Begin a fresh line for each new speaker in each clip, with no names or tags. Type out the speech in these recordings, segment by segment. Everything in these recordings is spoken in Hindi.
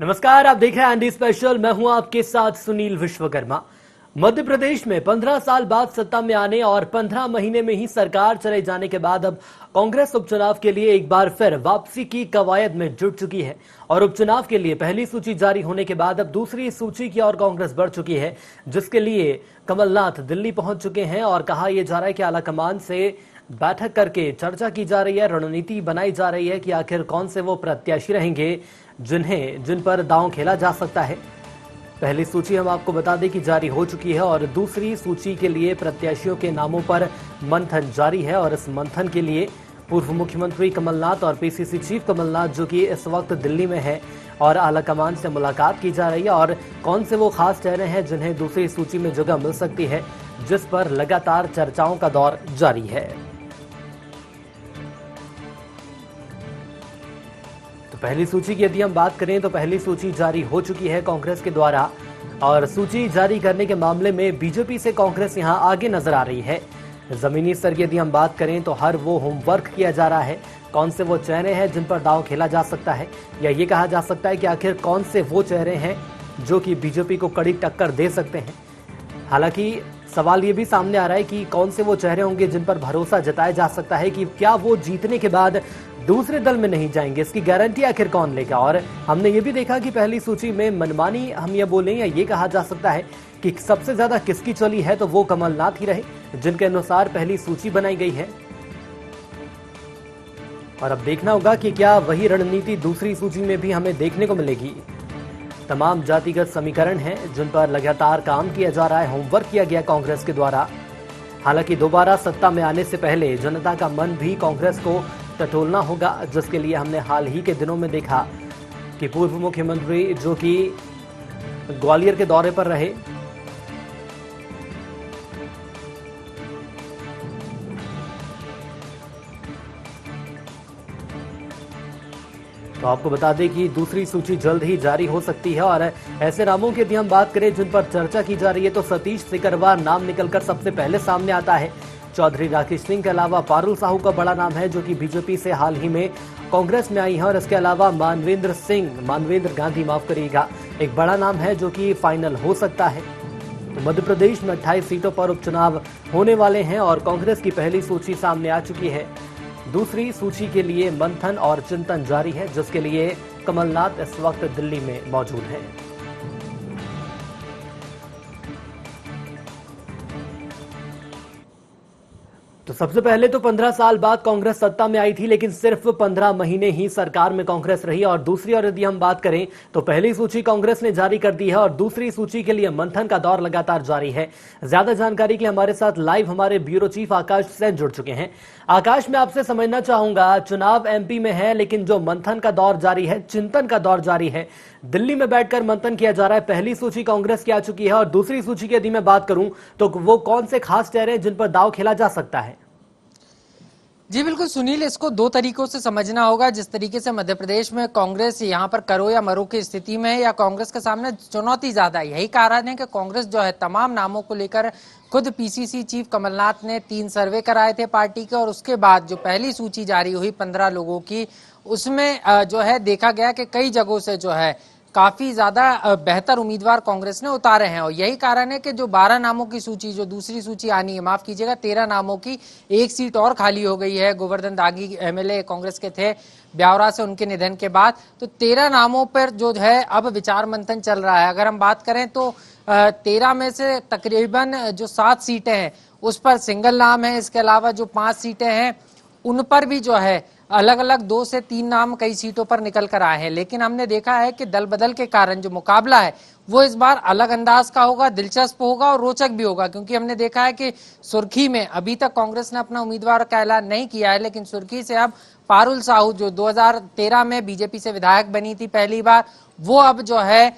नमस्कार, आप देख रहे हैं एंडी स्पेशल। मैं हूं आपके साथ सुनील विश्वकर्मा। मध्य प्रदेश में 15 साल बाद सत्ता में आने और 15 महीने में ही सरकार चले जाने के बाद अब कांग्रेस उपचुनाव के लिए एक बार फिर वापसी की कवायद में जुट चुकी है और उपचुनाव के लिए पहली सूची जारी होने के बाद अब दूसरी सूची की ओर कांग्रेस बढ़ चुकी है, जिसके लिए कमलनाथ दिल्ली पहुंच चुके हैं और कहा यह जा रहा है कि आलाकमान से बैठक करके चर्चा की जा रही है, रणनीति बनाई जा रही है कि आखिर कौन से वो प्रत्याशी रहेंगे जिन पर दांव खेला जा सकता है। पहली सूची हम आपको बता दें कि जारी हो चुकी है और दूसरी सूची के लिए प्रत्याशियों के नामों पर मंथन जारी है और इस मंथन के लिए पूर्व मुख्यमंत्री कमलनाथ और पीसीसी चीफ कमलनाथ, जो कि इस वक्त दिल्ली में है, और आलाकमान से मुलाकात की जा रही है और कौन से वो खास चेहरे हैं जिन्हें दूसरी सूची में जगह मिल सकती है, जिस पर लगातार चर्चाओं का दौर जारी है। पहली सूची की यदि हम बात करें तो पहली सूची जारी हो चुकी है कांग्रेस के द्वारा और सूची जारी करने के मामले में बीजेपी से कांग्रेस यहां आगे नजर आ रही है। जमीनी स्तर की यदि हम बात करें तो हर वो होमवर्क किया जा रहा है, कौन से वो चेहरे हैं जिन पर दांव खेला जा सकता है, या ये कहा जा सकता है कि आखिर कौन से वो चेहरे हैं जो कि बीजेपी को कड़ी टक्कर दे सकते हैं। हालांकि सवाल ये भी सामने आ रहा है कि कौन से वो चेहरे होंगे जिन पर भरोसा जताया जा सकता है कि क्या वो जीतने के बाद दूसरे दल में नहीं जाएंगे, इसकी गारंटी आखिर कौन लेगा। और हमने ये भी देखा कि पहली सूची में मनमानी हम ये बोलें या ये कहा जा सकता है कि सबसे ज्यादा किसकी चली है तो वो कमलनाथ ही रहे, जिनके अनुसार पहली सूची बनाई गई है। और अब देखना होगा कि क्या वही रणनीति दूसरी सूची में भी हमें देखने को मिलेगी। तमाम जातिगत समीकरण हैं जिन पर लगातार काम किया जा रहा है, होमवर्क किया गया कांग्रेस के द्वारा। हालांकि दोबारा सत्ता में आने से पहले जनता का मन भी कांग्रेस को टटोलना होगा, जिसके लिए हमने हाल ही के दिनों में देखा कि पूर्व मुख्यमंत्री जो कि ग्वालियर के दौरे पर रहे, तो आपको बता दें कि दूसरी सूची जल्द ही जारी हो सकती है। और ऐसे नामों की यदि हम बात करें जिन पर चर्चा की जा रही है तो सतीश सिकरवार नाम निकलकर सबसे पहले सामने आता है। चौधरी राकेश सिंह के अलावा पारुल साहू का बड़ा नाम है, जो कि बीजेपी से हाल ही में कांग्रेस में आई है। और इसके अलावा मानवेंद्र गांधी माफ करिएगा, एक बड़ा नाम है जो कि फाइनल हो सकता है। तो मध्य प्रदेश में 28 सीटों पर उपचुनाव होने वाले हैं और कांग्रेस की पहली सूची सामने आ चुकी है। दूसरी सूची के लिए मंथन और चिंतन जारी है, जिसके लिए कमलनाथ इस वक्त दिल्ली में मौजूद हैं। तो सबसे पहले तो 15 साल बाद कांग्रेस सत्ता में आई थी, लेकिन सिर्फ 15 महीने ही सरकार में कांग्रेस रही। और दूसरी ओर यदि हम बात करें तो पहली सूची कांग्रेस ने जारी कर दी है और दूसरी सूची के लिए मंथन का दौर लगातार जारी है। ज्यादा जानकारी के लिए हमारे साथ लाइव हमारे ब्यूरो चीफ आकाश सेन जुड़ चुके हैं। आकाश, मैं आपसे समझना चाहूंगा, चुनाव एमपी में है लेकिन जो मंथन का दौर जारी है, चिंतन का दौर जारी है, दिल्ली में बैठकर मंथन किया जा रहा है। पहली सूची कांग्रेस की आ चुकी है और दूसरी सूची की यदि मैं बात करूं तो वो कौन से खास चेहरे जिन पर दांव खेला जा सकता है?
जी बिल्कुल सुनील, इसको दो तरीकों से समझना होगा। जिस तरीके से मध्य प्रदेश में कांग्रेस यहाँ पर करो या मरो की स्थिति में है, या कांग्रेस के सामने चुनौती ज्यादा है। यही कारण है कि कांग्रेस जो है तमाम नामों को लेकर खुद पीसीसी चीफ कमलनाथ ने 3 सर्वे कराए थे पार्टी के, और उसके बाद जो पहली सूची जारी हुई 15 लोगों की, उसमें जो है देखा गया कि कई जगहों से जो है काफी ज्यादा बेहतर उम्मीदवार कांग्रेस ने उतारे हैं। और यही कारण है कि जो 12 नामों की सूची, जो दूसरी सूची आनी है, माफ कीजिएगा 13 नामों की, एक सीट और खाली हो गई है। गोवर्धन दागी एमएलए कांग्रेस के थे ब्यावरा से, उनके निधन के बाद तो 13 नामों पर जो है अब विचार मंथन चल रहा है। अगर हम बात करें तो 13 में से तकरीबन जो 7 सीटें हैं उस पर सिंगल नाम है। इसके अलावा जो 5 सीटें हैं उन पर भी जो है अलग अलग 2 से 3 नाम कई सीटों पर निकल कर आए हैं। लेकिन हमने देखा है कि दल बदल के कारण जो मुकाबला है वो इस बार अलग अंदाज का होगा, दिलचस्प होगा और रोचक भी होगा। क्योंकि हमने देखा है कि सुर्खी में अभी तक कांग्रेस ने अपना उम्मीदवार का ऐलान नहीं किया है, लेकिन सुर्खी से अब पारुल साहू जो 2013 में बीजेपी से विधायक बनी थी पहली बार, वो अब जो है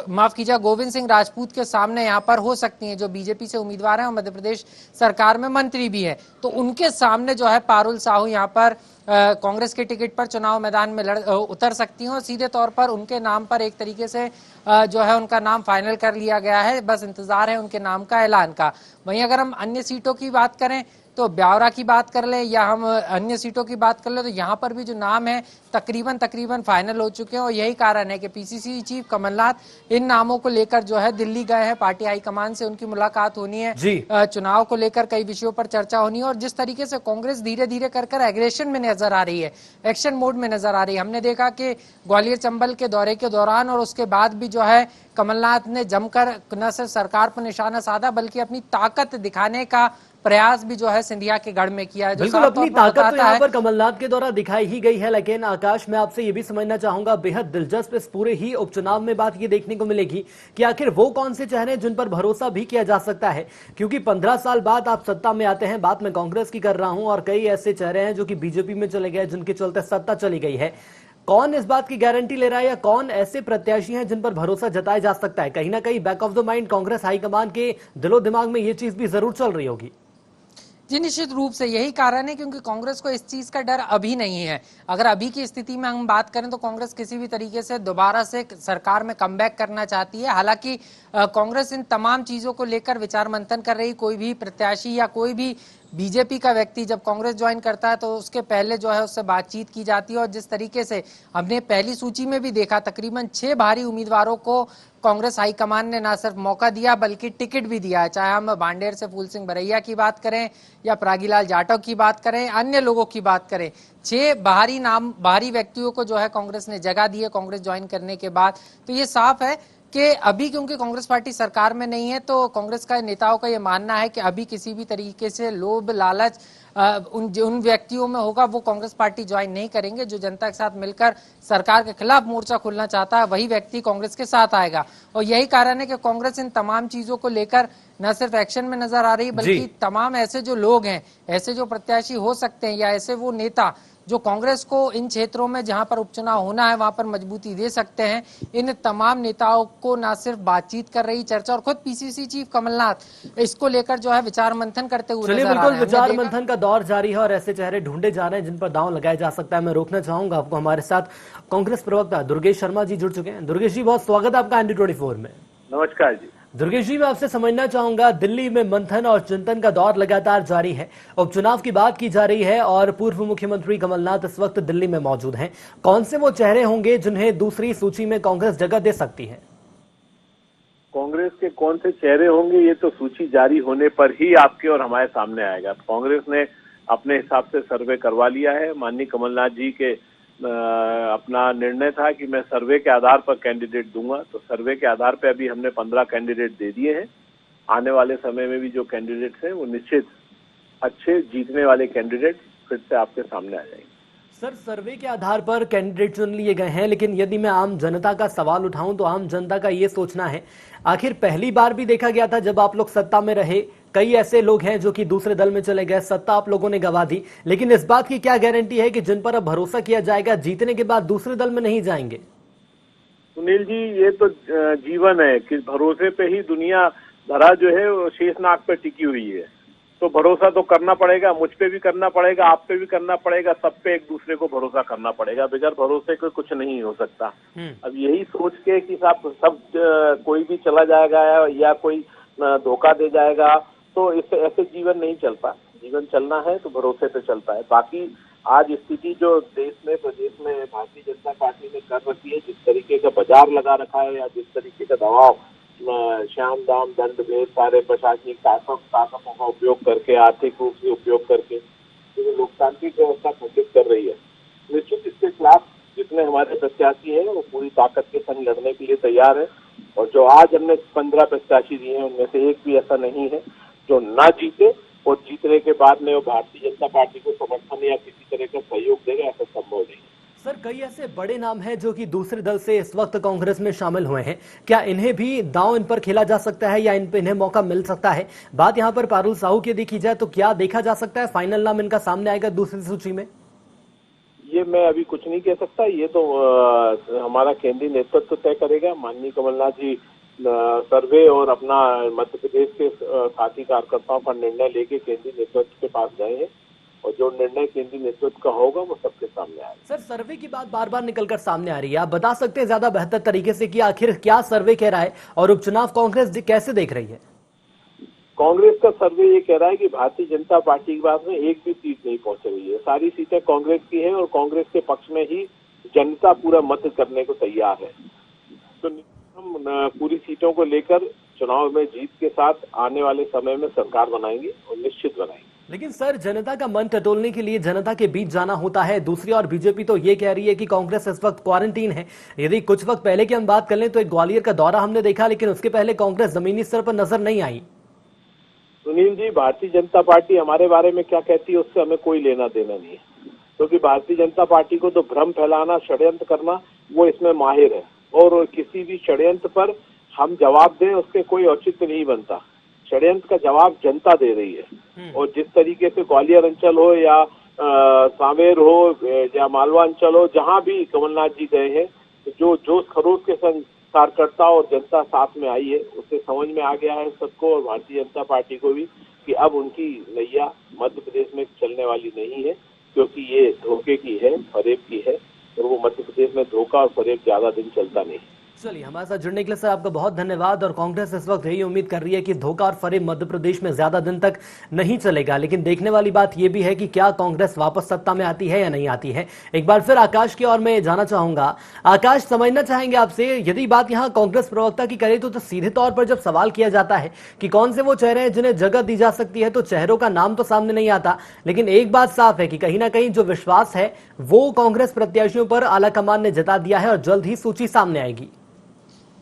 माफ कीजिए गोविंद सिंह राजपूत के सामने यहाँ पर हो सकती हैं, जो बीजेपी से उम्मीदवार हैं और मध्य प्रदेश सरकार में मंत्री भी हैं। तो उनके सामने जो है पारुल साहू यहाँ पर कांग्रेस के टिकट पर चुनाव मैदान में उतर सकती हैं और सीधे तौर पर उनके नाम पर एक तरीके से जो है उनका नाम फाइनल कर लिया गया है। बस इंतजार है उनके नाम का ऐलान का। वहीं अगर हम अन्य सीटों की बात करें तो ब्यावरा की बात कर ले या हम अन्य सीटों की बात कर ले, तो यहाँ पर भी जो नाम है तकरीबन फाइनल हो चुके हैं। और यही कारण है कि पीसीसी चीफ कमलनाथ इन नामों को लेकर जो है दिल्ली गए हैं, पार्टी हाईकमान से उनकी मुलाकात होनी है,
जी।
चुनाव को लेकर कई विषयों पर चर्चा होनी है। और जिस तरीके से कांग्रेस धीरे धीरे कर एग्रेशन में नजर आ रही है, एक्शन मोड में नजर आ रही है। हमने देखा कि ग्वालियर चंबल के दौरे के दौरान और उसके बाद भी जो है कमलनाथ ने जमकर न सिर्फ सरकार पर निशाना साधा बल्कि अपनी ताकत दिखाने का प्रयास भी जो है सिंधिया के गढ़ में किया है। जो
बिल्कुल,
साफ तौर
अपनी
पर
ताकत तो
बताता
यहाँ
है
पर कमलनाथ के द्वारा दिखाई ही गई है। लेकिन आकाश, मैं आपसे ये भी समझना चाहूंगा, बेहद दिलचस्प इस पूरे ही उपचुनाव में बात ये देखने को मिलेगी कि आखिर वो कौन से चेहरे हैं जिन पर भरोसा भी किया जा सकता है, क्योंकि 15 साल बाद आप सत्ता में आते हैं। बात मैं कांग्रेस की कर रहा हूं, और कई ऐसे चेहरे हैं जो कि बीजेपी में चले गए, जिनके चलते सत्ता चली गई है। कौन इस बात की गारंटी ले रहा है, या कौन ऐसे प्रत्याशी हैं जिन पर भरोसा जताया जा सकता है? कहीं ना कहीं back of the mind Congress high command के दिलो दिमाग में ये चीज भी जरूर चल रही होगी।
जी निश्चित रूप से यही कारण है, क्योंकि कांग्रेस को इस चीज का डर अभी नहीं है। अगर अभी की स्थिति में हम बात करें तो कांग्रेस किसी भी तरीके से दोबारा से सरकार में कमबैक करना चाहती है। हालांकि कांग्रेस इन तमाम चीजों को लेकर विचार मंथन कर रही। कोई भी प्रत्याशी या कोई भी बीजेपी का व्यक्ति जब कांग्रेस ज्वाइन करता है तो उसके पहले जो है उससे बातचीत की जाती है। और जिस तरीके से हमने पहली सूची में भी देखा, तकरीबन 6 भारी उम्मीदवारों को कांग्रेस हाईकमान ने ना सिर्फ मौका दिया बल्कि टिकट भी दिया है। चाहे हम बांडेर से फूल सिंह बरैया की बात करें या प्रागीलाल जाटव की बात करें, अन्य लोगों की बात करें, 6 बाहरी व्यक्तियों को जो है कांग्रेस ने जगह दी है कांग्रेस ज्वाइन करने के बाद। तो ये साफ है कि अभी क्योंकि कांग्रेस पार्टी सरकार में नहीं है, तो कांग्रेस का नेताओं का ये मानना है कि अभी किसी भी तरीके से लोभ लालच उन व्यक्तियों में होगा, वो कांग्रेस पार्टी ज्वाइन नहीं करेंगे। जो जनता के साथ मिलकर सरकार के खिलाफ मोर्चा खोलना चाहता है वही व्यक्ति कांग्रेस के साथ आएगा। और यही कारण है कि कांग्रेस इन तमाम चीजों को लेकर न सिर्फ एक्शन में नजर आ रही बल्कि तमाम ऐसे जो लोग हैं, ऐसे जो प्रत्याशी हो सकते हैं या ऐसे वो नेता जो कांग्रेस को इन क्षेत्रों में जहां पर उपचुनाव होना है वहां पर मजबूती दे सकते हैं, इन तमाम नेताओं को ना सिर्फ बातचीत कर रही चर्चा, और खुद पीसीसी चीफ कमलनाथ इसको लेकर जो है विचार मंथन करते हुए
चलिए,
नजर आ
बिल्कुल
रहे हैं।
विचार मंथन का दौर जारी है और ऐसे चेहरे ढूंढे जा रहे हैं जिन पर दांव लगाया जा सकता है। मैं रोकना चाहूंगा आपको, हमारे साथ कांग्रेस प्रवक्ता दुर्गेश शर्मा जी जुड़ चुके हैं। दुर्गेश जी, बहुत स्वागत है आपका ND24 में।
नमस्कार जी।
दुर्गेश जी, मैं आपसे समझना चाहूंगा, दिल्ली में मंथन और चिंतन का दौर लगातार जारी है, उपचुनाव की बात की जा रही है और पूर्व मुख्यमंत्री कमलनाथ इस वक्त दिल्ली में मौजूद हैं। कौन से वो चेहरे होंगे जिन्हें दूसरी सूची में कांग्रेस जगह दे सकती है?
कांग्रेस के कौन से चेहरे होंगे ये तो सूची जारी होने पर ही आपके और हमारे सामने आएगा। कांग्रेस ने अपने हिसाब से सर्वे करवा लिया है। माननीय कमलनाथ जी के अपना निर्णय था कि मैं सर्वे के आधार पर कैंडिडेट दूंगा, तो सर्वे के आधार पर अभी हमने 15 कैंडिडेट दे दिए हैं। आने वाले समय में भी जो कैंडिडेट्स हैं वो निश्चित अच्छे जीतने वाले कैंडिडेट फिर से आपके सामने आ जाएंगे।
सर, सर्वे के आधार पर कैंडिडेट चुन लिए गए हैं, लेकिन यदि मैं आम जनता का सवाल उठाऊं तो आम जनता का ये सोचना है, आखिर पहली बार भी देखा गया था जब आप लोग सत्ता में रहे, कई ऐसे लोग हैं जो कि दूसरे दल में चले गए, सत्ता आप लोगों ने गंवा दी, लेकिन इस बात की क्या गारंटी है कि जिन पर अब भरोसा किया जाएगा जीतने के बाद दूसरे दल में नहीं जाएंगे?
सुनील जी, ये तो जीवन है कि भरोसे पे ही दुनिया धरा जो है वो शेषनाग पे टिकी हुई है। तो भरोसा तो करना पड़ेगा, मुझ पे भी करना पड़ेगा, आप पे भी करना पड़ेगा, सब पे एक दूसरे को भरोसा करना पड़ेगा। बगैर भरोसे के कुछ नहीं हो सकता। अब यही सोच के कि सब कोई भी चला जाएगा या कोई धोखा दे जाएगा, तो इससे ऐसे जीवन नहीं चलता। जीवन चलना है तो भरोसे पे चलता है। बाकी आज स्थिति जो देश में प्रदेश में भारतीय जनता पार्टी ने कर रखी है, जिस तरीके का बाजार लगा रखा है या जिस तरीके का दबाव श्याम दाम दंड भेद सारे प्रशासनिक ताकतों का उपयोग करके, आर्थिक रूप से उपयोग करके जो लोकतांत्रिक व्यवस्था खंडित कर रही है, निश्चित इसके खिलाफ जितने हमारे प्रत्याशी हैं वो पूरी ताकत के संग लड़ने के लिए तैयार है। और जो आज हमने 15 प्रत्याशी दिए हैं उनमें से एक भी ऐसा नहीं है जो ना जीते, और जीतने के बाद में वो भारतीय जनता पार्टी को समर्थन या किसी तरह का सहयोग देगा, ऐसा संभव नहीं।
सर, कई ऐसे बड़े नाम हैं जो कि दूसरे दल से इस वक्त कांग्रेस में शामिल हुए हैं, क्या इन्हें भी दांव इन पर खेला जा सकता है या इन्हें मौका मिल सकता है? बात यहां पर पारुल साहू की देखी जाए तो क्या देखा जा सकता है फाइनल नाम इनका सामने आएगा दूसरी सूची में?
ये मैं अभी कुछ नहीं कह सकता, ये तो हमारा केंद्रीय नेतृत्व तय करेगा। माननीय कमलनाथ जी सर्वे और अपना मध्य प्रदेश के साथी कार्यकर्ताओं का निर्णय लेके केंद्रीय नेतृत्व के पास गए हैं, और जो निर्णय केंद्रीय नेतृत्व का होगा वो सबके सामने आएगा।
सर, सर्वे की बात बार बार निकलकर सामने आ रही है, आप बता सकते हैं ज्यादा बेहतर तरीके से कि आखिर क्या सर्वे कह रहा है और उपचुनाव कांग्रेस कैसे देख रही है?
कांग्रेस का सर्वे ये कह रहा है कि भारतीय जनता पार्टी के पास में एक भी सीट नहीं पहुंच रही है। सारी सीटें कांग्रेस की है और कांग्रेस के पक्ष में ही जनता पूरा मत करने को तैयार है। तो हम पूरी सीटों को लेकर चुनाव में जीत के साथ आने वाले समय में सरकार बनाएंगे और निश्चित बनाएंगे।
लेकिन सर, जनता का मन टटोलने के लिए जनता के बीच जाना होता है। दूसरी ओर बीजेपी तो ये कह रही है कि कांग्रेस इस वक्त क्वारंटीन है। यदि कुछ वक्त पहले की हम बात कर लें तो एक ग्वालियर का दौरा हमने देखा, लेकिन उसके पहले कांग्रेस जमीनी स्तर पर नजर नहीं आई।
सुनील जी, भारतीय जनता पार्टी हमारे बारे में क्या कहती है उससे हमें कोई लेना देना नहीं है, क्योंकि भारतीय जनता पार्टी को तो भ्रम फैलाना, षड्यंत्र करना, वो इसमें माहिर है और किसी भी षड्यंत्र पर हम जवाब दें उसके कोई औचित्य नहीं बनता। षड्यंत्र का जवाब जनता दे रही है और जिस तरीके से ग्वालियर अंचल हो या सांवेर हो या मालवा अंचल हो, जहां भी कमलनाथ जी गए हैं तो जो जोश खरोश के संग कार्यकर्ता और जनता साथ में आई है, उससे समझ में आ गया है सबको और भारतीय जनता पार्टी को भी कि अब उनकी नैया मध्य प्रदेश में चलने वाली नहीं है, क्योंकि ये धोखे की है, फरेब की है और वो मध्य प्रदेश में धोखा और फरेब ज्यादा दिन चलता नहीं।
चलिए, हमारे साथ जुड़ने के लिए सर आपका बहुत धन्यवाद। और कांग्रेस इस वक्त यही उम्मीद कर रही है कि धोखा और फरेब मध्य प्रदेश में ज्यादा दिन तक नहीं चलेगा, लेकिन देखने वाली बात यह भी है कि क्या कांग्रेस वापस सत्ता में आती है या नहीं आती है। एक बार फिर आकाश की ओर मैं जाना चाहूंगा। आकाश, समझना चाहेंगे आपसे, यदि बात यहां कांग्रेस प्रवक्ता की करें तो सीधे तौर पर जब सवाल किया जाता है कि कौन से वो चेहरे हैं जिन्हें जगह दी जा सकती है, तो चेहरों का नाम तो सामने नहीं आता, लेकिन एक बात साफ है कि कहीं ना कहीं जो विश्वास है वो कांग्रेस प्रत्याशियों पर आलाकमान ने जता दिया है और जल्द ही सूची सामने आएगी।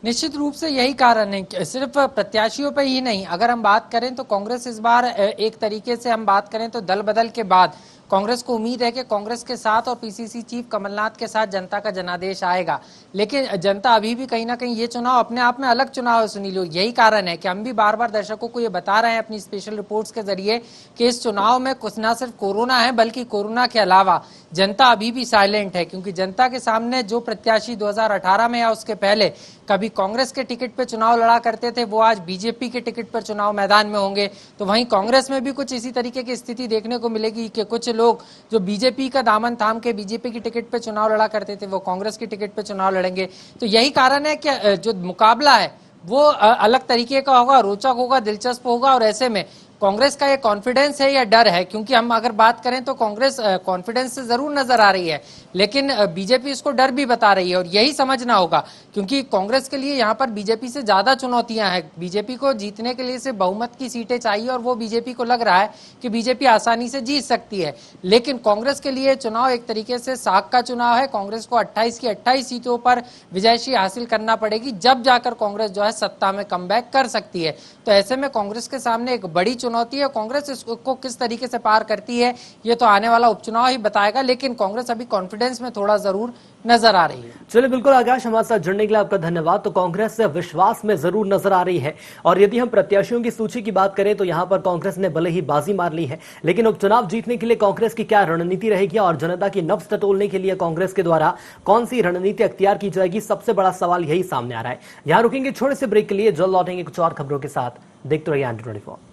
निश्चित रूप से यही कारण है कि सिर्फ प्रत्याशियों पर ही नहीं, अगर हम बात करें तो कांग्रेस इस बार एक तरीके से हम बात करें तो दल बदल के बाद कांग्रेस को उम्मीद है कि कांग्रेस के साथ और पीसीसी चीफ कमलनाथ के साथ जनता का जनादेश आएगा। लेकिन जनता अभी भी कहीं ना कहीं ये चुनाव अपने आप में अलग चुनाव है सुनील। यही कारण है कि हम भी बार बार दर्शकों को ये बता रहे हैं अपनी स्पेशल रिपोर्ट्स के जरिए कि इस चुनाव में कुछ ना सिर्फ कोरोना है बल्कि कोरोना के अलावा जनता अभी भी साइलेंट है, क्योंकि जनता के सामने जो प्रत्याशी 2018 में या उसके पहले कभी कांग्रेस के टिकट पर चुनाव लड़ा करते थे वो आज बीजेपी के टिकट पर चुनाव मैदान में होंगे। तो वहीं कांग्रेस में भी कुछ इसी तरीके की स्थिति देखने को मिलेगी कि कुछ लोग जो बीजेपी का दामन थाम के बीजेपी की टिकट पे चुनाव लड़ा करते थे वो कांग्रेस की टिकट पे चुनाव लड़ेंगे। तो यही कारण है कि जो मुकाबला है वो अलग तरीके का होगा, रोचक होगा, दिलचस्प होगा। और ऐसे में कांग्रेस का ये कॉन्फिडेंस है या डर है, क्योंकि हम अगर बात करें तो कांग्रेस कॉन्फिडेंस से जरूर नजर आ रही है, लेकिन बीजेपी इसको डर भी बता रही है और यही समझना होगा, क्योंकि कांग्रेस के लिए यहाँ पर बीजेपी से ज्यादा चुनौतियां हैं। बीजेपी को जीतने के लिए सिर्फ बहुमत की सीटें चाहिए और वो बीजेपी को लग रहा है कि बीजेपी आसानी से जीत सकती है। लेकिन कांग्रेस के लिए चुनाव एक तरीके से साख का चुनाव है। कांग्रेस को 28 की 28 सीटों पर विजयश्री हासिल करना पड़ेगी, जब जाकर कांग्रेस जो है सत्ता में कमबैक कर सकती है। तो ऐसे में कांग्रेस के सामने एक बड़ी चुनौती है। कांग्रेस इसको किस तरीके से पार करती है ये तो आने वाला उपचुनाव ही बताएगा, लेकिन कांग्रेस अभी कॉन्फिडेंस में थोड़ा जरूर नजर आ रही है।
चलिए, बिल्कुल आकाश, हमारे साथ जुड़ने के लिए आपका धन्यवाद। तो कांग्रेस से विश्वास में जरूर नजर आ रही है। और यदि हम प्रत्याशियों की सूची की बात करें तो यहां पर कांग्रेस ने भले ही बाजी मार ली है, लेकिन उपचुनाव जीतने के लिए कांग्रेस की क्या रणनीति रहेगी और जनता की नब्ज टटोलने के लिए कांग्रेस के द्वारा कौन सी रणनीति अख्तियार की जाएगी, सबसे बड़ा सवाल यही सामने आ रहा है। यहां रुकेंगे छोटे से ब्रेक के लिए, जल्द लौटेंगे कुछ और खबरों के साथ। देखते रहिए Android 24।